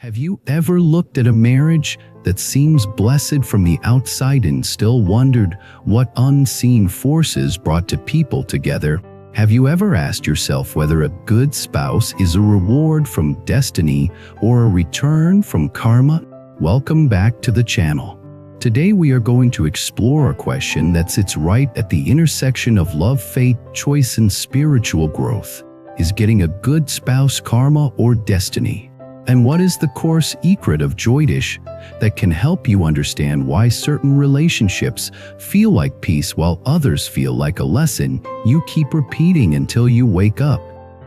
Have you ever looked at a marriage that seems blessed from the outside and still wondered what unseen forces brought two people together? Have you ever asked yourself whether a good spouse is a reward from destiny or a return from karma? Welcome back to the channel. Today we are going to explore a question that sits right at the intersection of love, fate, choice, and spiritual growth. Is getting a good spouse karma or destiny? And what is the core secret of Jyotish that can help you understand why certain relationships feel like peace while others feel like a lesson you keep repeating until you wake up?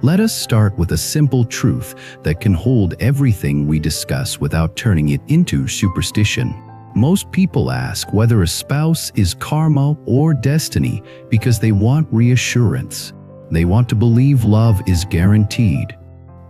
Let us start with a simple truth that can hold everything we discuss without turning it into superstition. Most people ask whether a spouse is karma or destiny because they want reassurance. They want to believe love is guaranteed,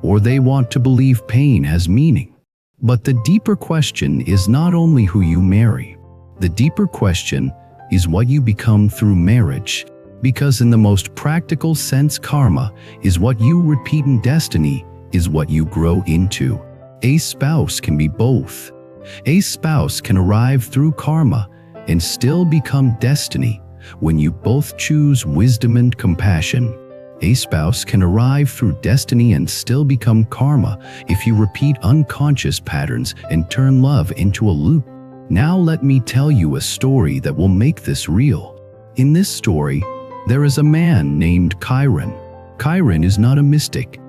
or they want to believe pain has meaning. But the deeper question is not only who you marry. The deeper question is what you become through marriage. Because in the most practical sense, karma is what you repeat and destiny is what you grow into. A spouse can be both. A spouse can arrive through karma and still become destiny when you both choose wisdom and compassion. A spouse can arrive through destiny and still become karma if you repeat unconscious patterns and turn love into a loop. Now let me tell you a story that will make this real. In this story, there is a man named Chiron. Chiron is not a mystic.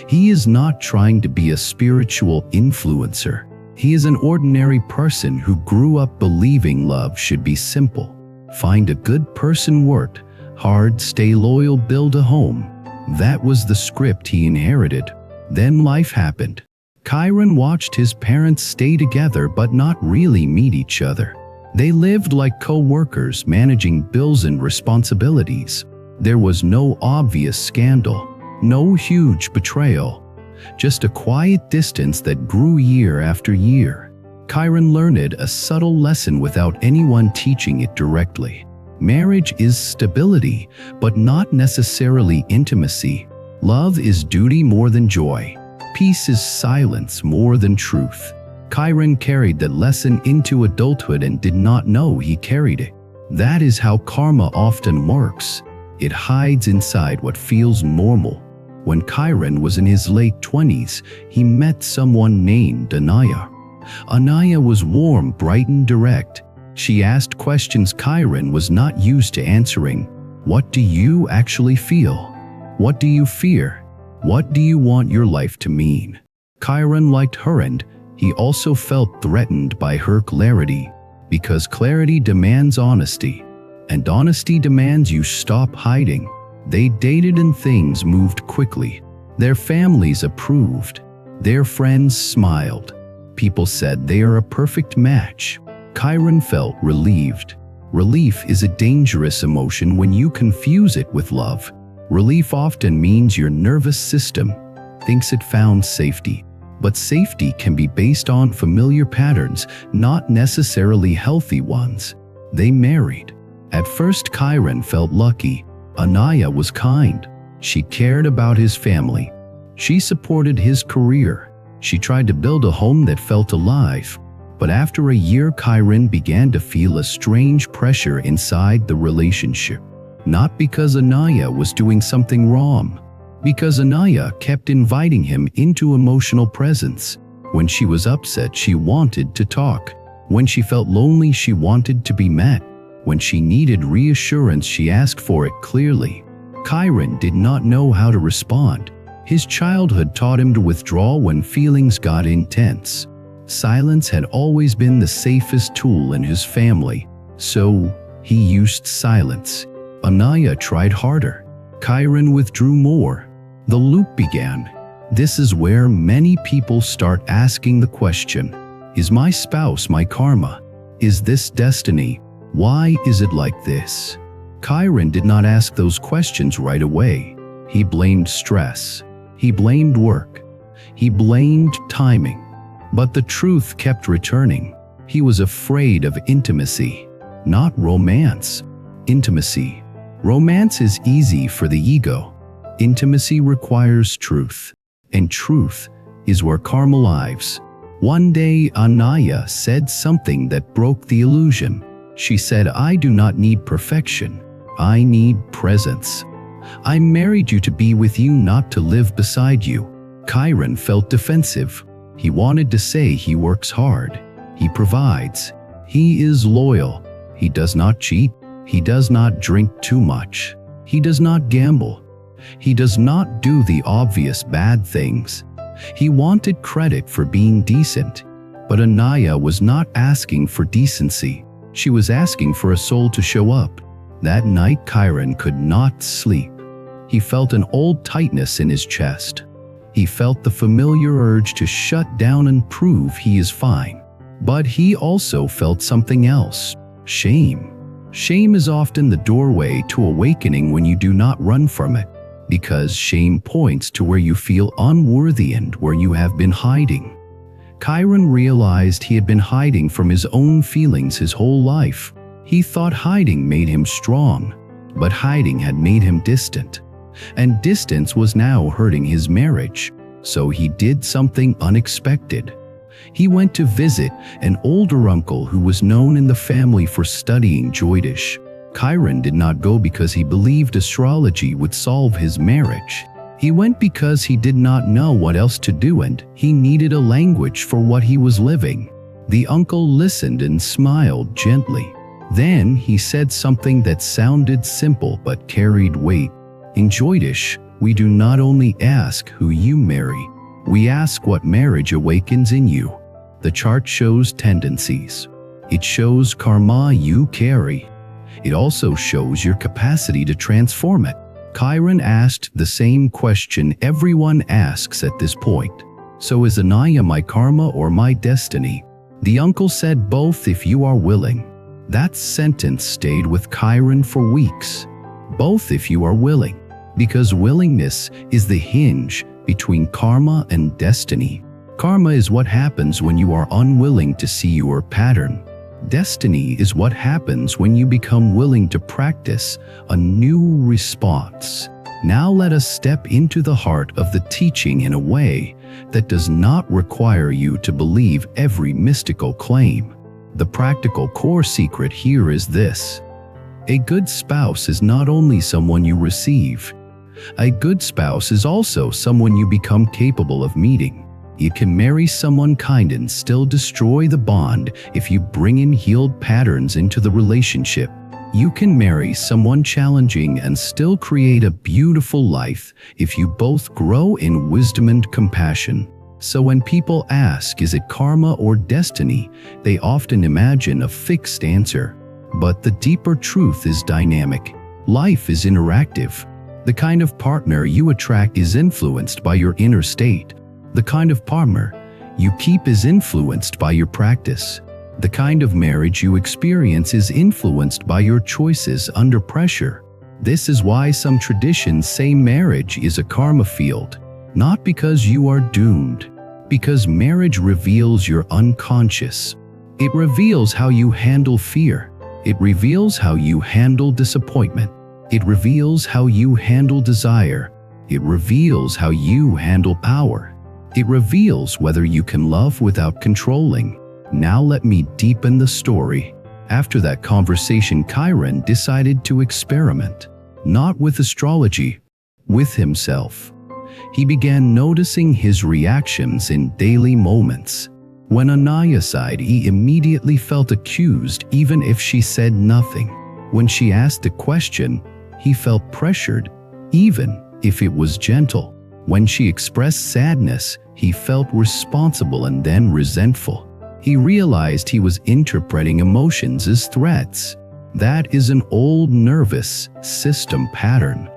He is not trying to be a spiritual influencer. He is an ordinary person who grew up believing love should be simple. Find a good person, work hard, stay loyal, build a home. That was the script he inherited. Then life happened. Chiron watched his parents stay together but not really meet each other. They lived like co-workers, managing bills and responsibilities. There was no obvious scandal, no huge betrayal, just a quiet distance that grew year after year. Chiron learned a subtle lesson without anyone teaching it directly. Marriage is stability, but not necessarily intimacy. Love is duty more than joy. Peace is silence more than truth. Chiron carried that lesson into adulthood and did not know he carried it. That is how karma often works. It hides inside what feels normal. When Chiron was in his late 20s, he met someone named Anaya. Anaya was warm, bright, and direct. She asked questions Chiron was not used to answering. What do you actually feel? What do you fear? What do you want your life to mean? Chiron liked her, and he also felt threatened by her clarity, because clarity demands honesty, and honesty demands you stop hiding. They dated and things moved quickly. Their families approved. Their friends smiled. People said they are a perfect match. Chiron felt relieved. Relief is a dangerous emotion when you confuse it with love. Relief often means your nervous system thinks it found safety. But safety can be based on familiar patterns, not necessarily healthy ones. They married. At first, Chiron felt lucky. Anaya was kind. She cared about his family. She supported his career. She tried to build a home that felt alive. But after a year, Chiron began to feel a strange pressure inside the relationship. Not because Anaya was doing something wrong, because Anaya kept inviting him into emotional presence. When she was upset, she wanted to talk. When she felt lonely, she wanted to be met. When she needed reassurance, she asked for it clearly. Chiron did not know how to respond. His childhood taught him to withdraw when feelings got intense. Silence had always been the safest tool in his family, so he used silence. Anaya tried harder. Chiron withdrew more. The loop began. This is where many people start asking the question, is my spouse my karma? Is this destiny? Why is it like this? Chiron did not ask those questions right away. He blamed stress. He blamed work. He blamed timing. But the truth kept returning. He was afraid of intimacy, not romance. Intimacy. Romance is easy for the ego. Intimacy requires truth. And truth is where karma lives. One day, Anaya said something that broke the illusion. She said, "I do not need perfection. I need presence. I married you to be with you, not to live beside you." Chiron felt defensive. He wanted to say he works hard. He provides. He is loyal. He does not cheat. He does not drink too much. He does not gamble. He does not do the obvious bad things. He wanted credit for being decent. But Anaya was not asking for decency. She was asking for a soul to show up. That night, Chiron could not sleep. He felt an old tightness in his chest. He felt the familiar urge to shut down and prove he is fine. But he also felt something else: shame. Shame is often the doorway to awakening when you do not run from it, because shame points to where you feel unworthy and where you have been hiding. Chiron realized he had been hiding from his own feelings his whole life. He thought hiding made him strong, but hiding had made him distant. And distance was now hurting his marriage. So he did something unexpected. He went to visit an older uncle who was known in the family for studying Jyotish. Chiron did not go because he believed astrology would solve his marriage. He went because he did not know what else to do and he needed a language for what he was living. The uncle listened and smiled gently. Then he said something that sounded simple but carried weight. "In Jyotish, we do not only ask who you marry, we ask what marriage awakens in you." The chart shows tendencies. It shows karma you carry. It also shows your capacity to transform it. Chiron asked the same question everyone asks at this point. "So is Anaya my karma or my destiny?" The uncle said, "Both if you are willing." That sentence stayed with Chiron for weeks. Both if you are willing. Because willingness is the hinge between karma and destiny. Karma is what happens when you are unwilling to see your pattern. Destiny is what happens when you become willing to practice a new response. Now let us step into the heart of the teaching in a way that does not require you to believe every mystical claim. The practical core secret here is this: a good spouse is not only someone you receive. A good spouse is also someone you become capable of meeting. You can marry someone kind and still destroy the bond if you bring in healed patterns into the relationship. You can marry someone challenging and still create a beautiful life if you both grow in wisdom and compassion. So when people ask, is it karma or destiny, they often imagine a fixed answer. But the deeper truth is dynamic. Life is interactive. The kind of partner you attract is influenced by your inner state. The kind of partner you keep is influenced by your practice. The kind of marriage you experience is influenced by your choices under pressure. This is why some traditions say marriage is a karma field. Not because you are doomed, because marriage reveals your unconscious. It reveals how you handle fear. It reveals how you handle disappointment. It reveals how you handle desire. It reveals how you handle power. It reveals whether you can love without controlling. Now let me deepen the story. After that conversation, Chiron decided to experiment. Not with astrology, with himself. He began noticing his reactions in daily moments. When Anaya sighed, he immediately felt accused even if she said nothing. When she asked a question, he felt pressured, even if it was gentle. When she expressed sadness, he felt responsible and then resentful. He realized he was interpreting emotions as threats. That is an old nervous system pattern.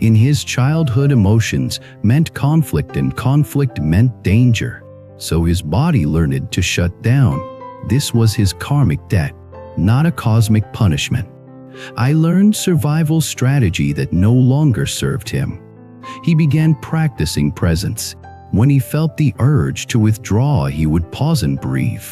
In his childhood, emotions meant conflict and conflict meant danger. So his body learned to shut down. This was his karmic debt, not a cosmic punishment. I learned survival strategy that no longer served him. He began practicing presence. When he felt the urge to withdraw, he would pause and breathe.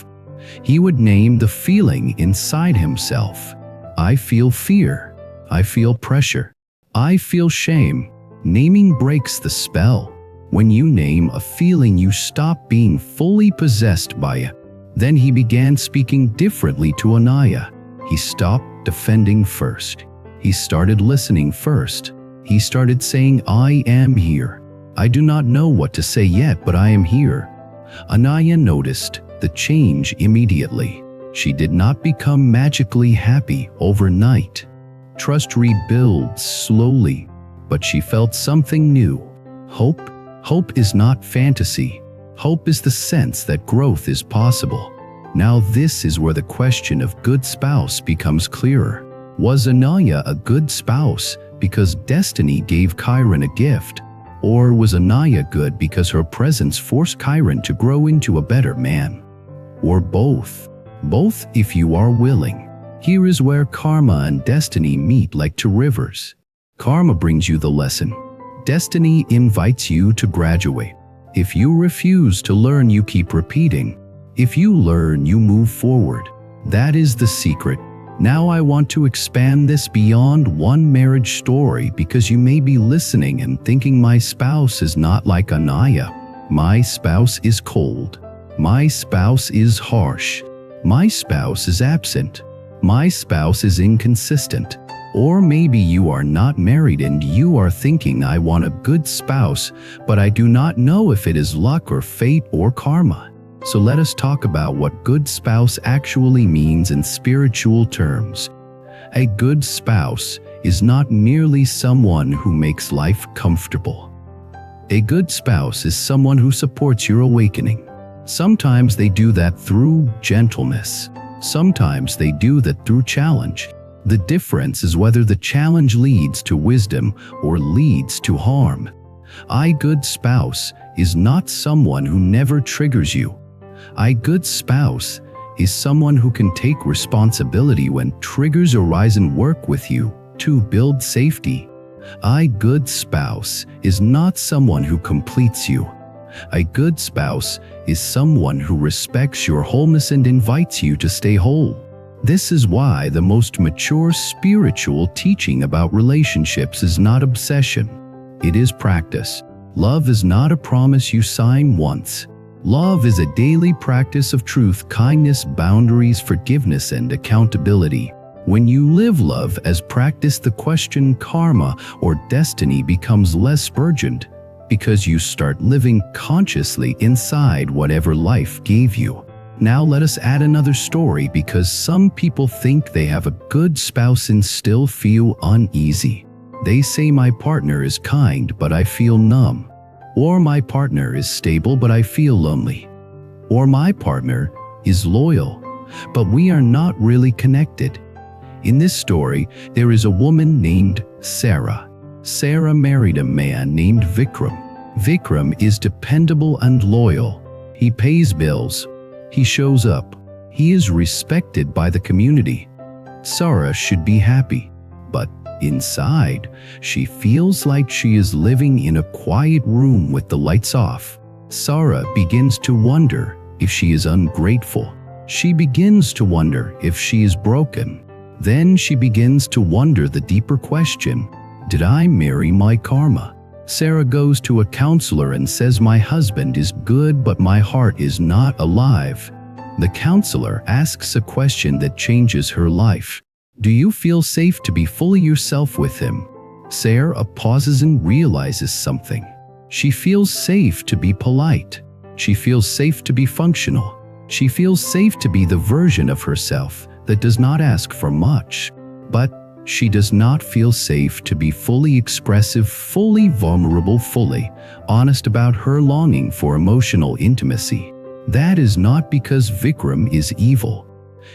He would name the feeling inside himself. I feel fear. I feel pressure. I feel shame. Naming breaks the spell. When you name a feeling, you stop being fully possessed by it. Then he began speaking differently to Anaya. He stopped defending first. He started listening first. He started saying, "I am here. I do not know what to say yet, but I am here." Anaya noticed the change immediately. She did not become magically happy overnight. Trust rebuilds slowly, but she felt something new. Hope. Hope is not fantasy. Hope is the sense that growth is possible. Now this is where the question of good spouse becomes clearer. Was Anaya a good spouse because destiny gave Chiron a gift? Or was Anaya good because her presence forced Chiron to grow into a better man? Or both? Both if you are willing. Here is where karma and destiny meet like two rivers. Karma brings you the lesson. Destiny invites you to graduate. If you refuse to learn, you keep repeating. If you learn, you move forward. That is the secret. Now I want to expand this beyond one marriage story, because you may be listening and thinking, my spouse is not like Anaya. My spouse is cold. My spouse is harsh. My spouse is absent. My spouse is inconsistent. Or maybe you are not married and you are thinking, I want a good spouse, but I do not know if it is luck or fate or karma. So let us talk about what good spouse actually means in spiritual terms. A good spouse is not merely someone who makes life comfortable. A good spouse is someone who supports your awakening. Sometimes they do that through gentleness. Sometimes they do that through challenge. The difference is whether the challenge leads to wisdom or leads to harm. A good spouse is not someone who never triggers you. A good spouse is someone who can take responsibility when triggers arise and work with you to build safety. A good spouse is not someone who completes you. A good spouse is someone who respects your wholeness and invites you to stay whole. This is why the most mature spiritual teaching about relationships is not obsession. It is practice. Love is not a promise you sign once. Love is a daily practice of truth, kindness, boundaries, forgiveness, and accountability. When you live love as practice, the question karma or destiny becomes less urgent, because you start living consciously inside whatever life gave you. Now let us add another story, because some people think they have a good spouse and still feel uneasy. They say, my partner is kind but I feel numb. Or my partner is stable but I feel lonely. Or my partner is loyal, but we are not really connected. In this story, there is a woman named Sarah. Sarah married a man named Vikram. Vikram is dependable and loyal. He pays bills. He shows up. He is respected by the community. Sarah should be happy, but inside, she feels like she is living in a quiet room with the lights off. Sarah begins to wonder if she is ungrateful. She begins to wonder if she is broken. Then she begins to wonder the deeper question, did I marry my karma? Sarah goes to a counselor and says, my husband is good but my heart is not alive. The counselor asks a question that changes her life. Do you feel safe to be fully yourself with him? Sarah pauses and realizes something. She feels safe to be polite. She feels safe to be functional. She feels safe to be the version of herself that does not ask for much. But she does not feel safe to be fully expressive, fully vulnerable, fully honest about her longing for emotional intimacy. That is not because Vikram is evil.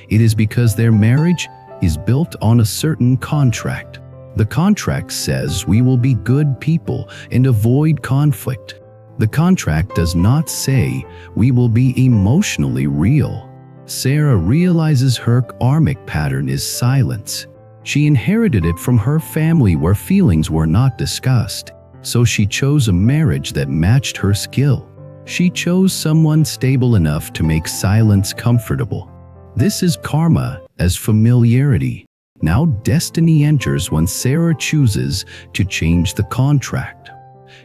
It is because their marriage is built on a certain contract. The contract says we will be good people and avoid conflict. The contract does not say we will be emotionally real. Sarah realizes her karmic pattern is silence. She inherited it from her family where feelings were not discussed. So she chose a marriage that matched her skill. She chose someone stable enough to make silence comfortable. This is karma as familiarity. Now destiny enters when Sarah chooses to change the contract.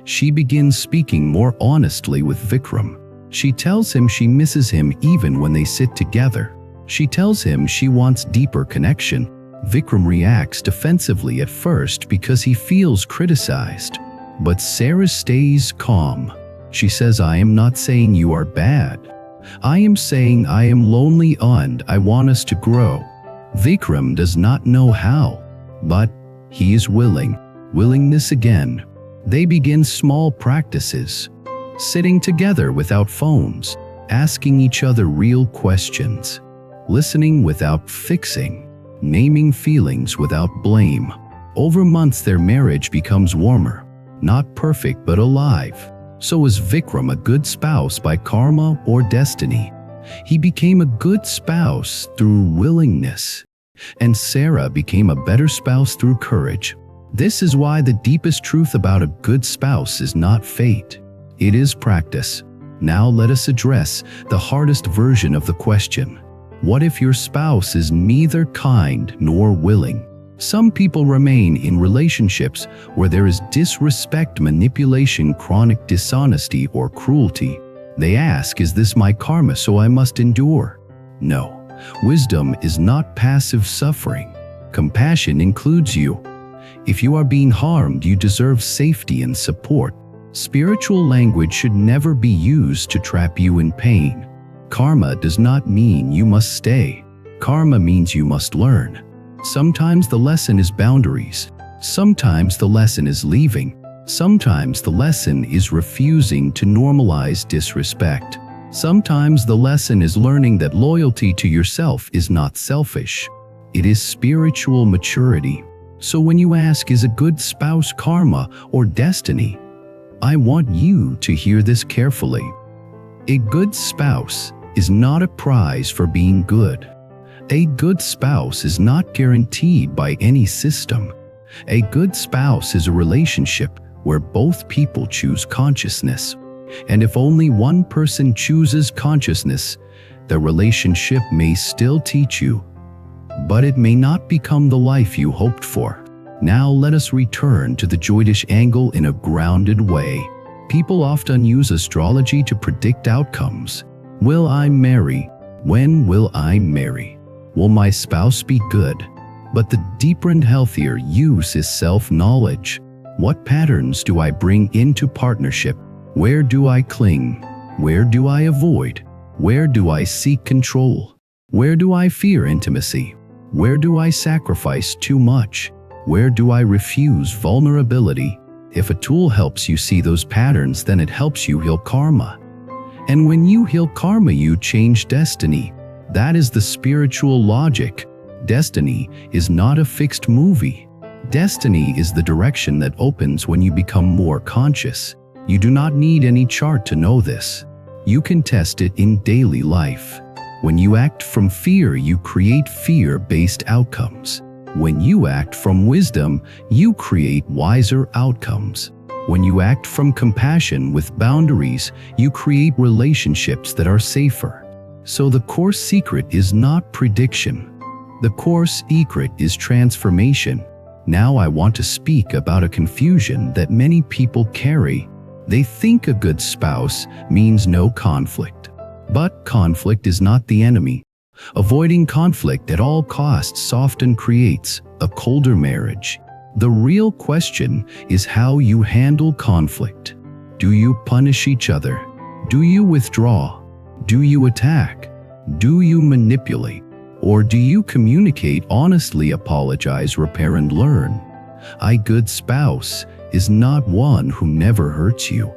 She begins speaking more honestly with Vikram. She tells him she misses him even when they sit together. She tells him she wants deeper connection. Vikram reacts defensively at first because he feels criticized. But Sarah stays calm. She says, "I am not saying you are bad. I am saying I am lonely and I want us to grow." Vikram does not know how, but he is willing. Willingness again. They begin small practices. Sitting together without phones, asking each other real questions, listening without fixing, naming feelings without blame. Over months their marriage becomes warmer. Not perfect but alive. So is Vikram a good spouse by karma or destiny? He became a good spouse through willingness. And Sarah became a better spouse through courage. This is why the deepest truth about a good spouse is not fate. It is practice. Now let us address the hardest version of the question. What if your spouse is neither kind nor willing? Some people remain in relationships where there is disrespect, manipulation, chronic dishonesty, or cruelty. They ask, is this my karma so I must endure? No. Wisdom is not passive suffering. Compassion includes you. If you are being harmed, you deserve safety and support. Spiritual language should never be used to trap you in pain. Karma does not mean you must stay. Karma means you must learn. Sometimes the lesson is boundaries. Sometimes the lesson is leaving. Sometimes the lesson is refusing to normalize disrespect. Sometimes the lesson is learning that loyalty to yourself is not selfish. It is spiritual maturity. So when you ask, is a good spouse karma or destiny? I want you to hear this carefully. A good spouse is not a prize for being good. A good spouse is not guaranteed by any system. A good spouse is a relationship where both people choose consciousness. And if only one person chooses consciousness, the relationship may still teach you, but it may not become the life you hoped for. Now let us return to the Jyotish angle in a grounded way. People often use astrology to predict outcomes. Will I marry? When will I marry? Will my spouse be good? But the deeper and healthier use is self-knowledge. What patterns do I bring into partnership? Where do I cling? Where do I avoid? Where do I seek control? Where do I fear intimacy? Where do I sacrifice too much? Where do I refuse vulnerability? If a tool helps you see those patterns, then it helps you heal karma. And when you heal karma, you change destiny. That is the spiritual logic. Destiny is not a fixed movie. Destiny is the direction that opens when you become more conscious. You do not need any chart to know this. You can test it in daily life. When you act from fear, you create fear-based outcomes. When you act from wisdom, you create wiser outcomes. When you act from compassion with boundaries, you create relationships that are safer. So the core secret is not prediction. The core secret is transformation. Now I want to speak about a confusion that many people carry. They think a good spouse means no conflict. But conflict is not the enemy. Avoiding conflict at all costs often creates a colder marriage. The real question is how you handle conflict. Do you punish each other? Do you withdraw? Do you attack? Do you manipulate? Or do you communicate honestly, apologize, repair, and learn? A good spouse is not one who never hurts you.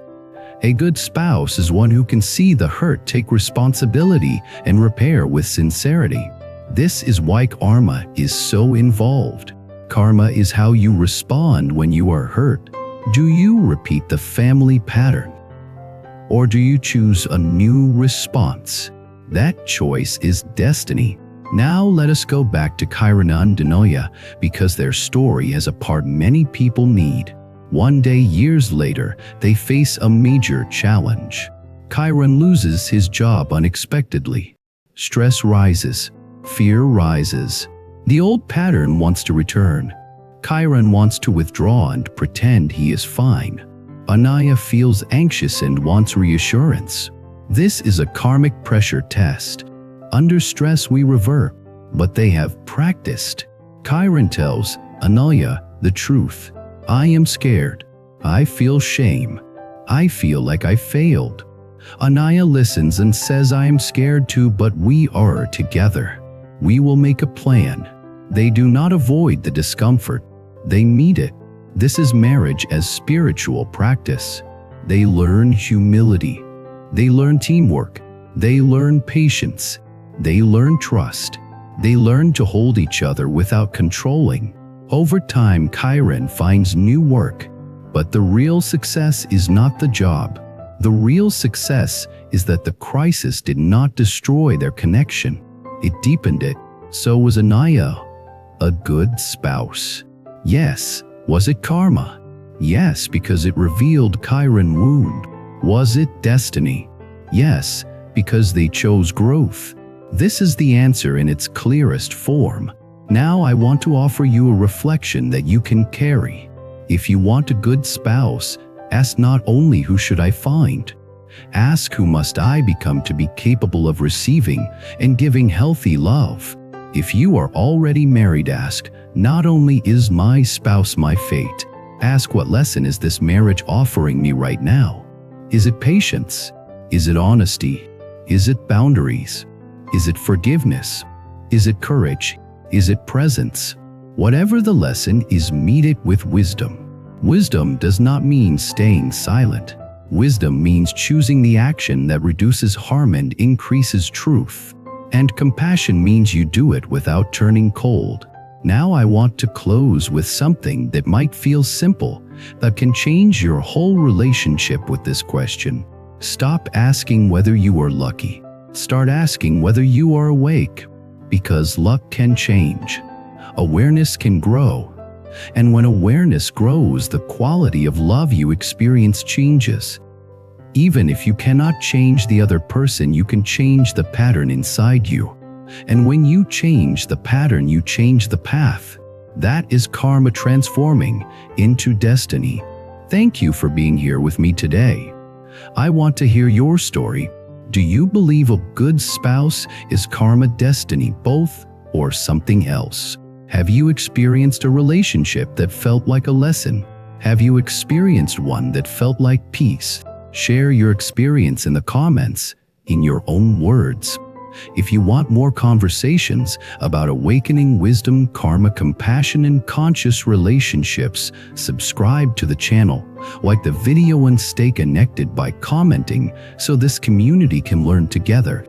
A good spouse is one who can see the hurt, take responsibility, and repair with sincerity. This is why karma is so involved. Karma is how you respond when you are hurt. Do you repeat the family pattern? Or do you choose a new response? That choice is destiny. Now let us go back to Kiran and Danoya because their story has a part many people need. One day, years later, they face a major challenge. Kiran loses his job unexpectedly. Stress rises. Fear rises. The old pattern wants to return. Kiran wants to withdraw and pretend he is fine. Anaya feels anxious and wants reassurance. This is a karmic pressure test. Under stress we revert, but they have practiced. Chiron tells Anaya the truth. I am scared. I feel shame. I feel like I failed. Anaya listens and says, I am scared too, but we are together. We will make a plan. They do not avoid the discomfort. They meet it. This is marriage as spiritual practice. They learn humility. They learn teamwork. They learn patience. They learn trust. They learn to hold each other without controlling. Over time, Chiron finds new work. But the real success is not the job. The real success is that the crisis did not destroy their connection. It deepened it. So was Anaya a good spouse? Yes. Was it karma? Yes, because it revealed Chiron wound. Was it destiny? Yes, because they chose growth. This is the answer in its clearest form. Now I want to offer you a reflection that you can carry. If you want a good spouse, ask not only who should I find, ask who must I become to be capable of receiving and giving healthy love. If you are already married, ask, not only is my spouse my fate, ask what lesson is this marriage offering me right now? Is it patience? Is it honesty? Is it boundaries? Is it forgiveness? Is it courage? Is it presence? Whatever the lesson is, meet it with wisdom. Wisdom does not mean staying silent. Wisdom means choosing the action that reduces harm and increases truth. And compassion means you do it without turning cold. Now I want to close with something that might feel simple, but can change your whole relationship with this question. Stop asking whether you are lucky. Start asking whether you are awake. Because luck can change. Awareness can grow. And when awareness grows, the quality of love you experience changes. Even if you cannot change the other person, you can change the pattern inside you. And when you change the pattern, you change the path. That is karma transforming into destiny. Thank you for being here with me today. I want to hear your story. Do you believe a good spouse is karma, destiny, both, or something else? Have you experienced a relationship that felt like a lesson? Have you experienced one that felt like peace? Share your experience in the comments, in your own words. If you want more conversations about awakening wisdom, karma, compassion, and conscious relationships, subscribe to the channel, like the video, and stay connected by commenting so this community can learn together.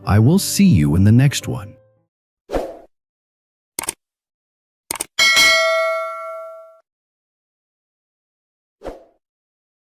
I will see you in the next one.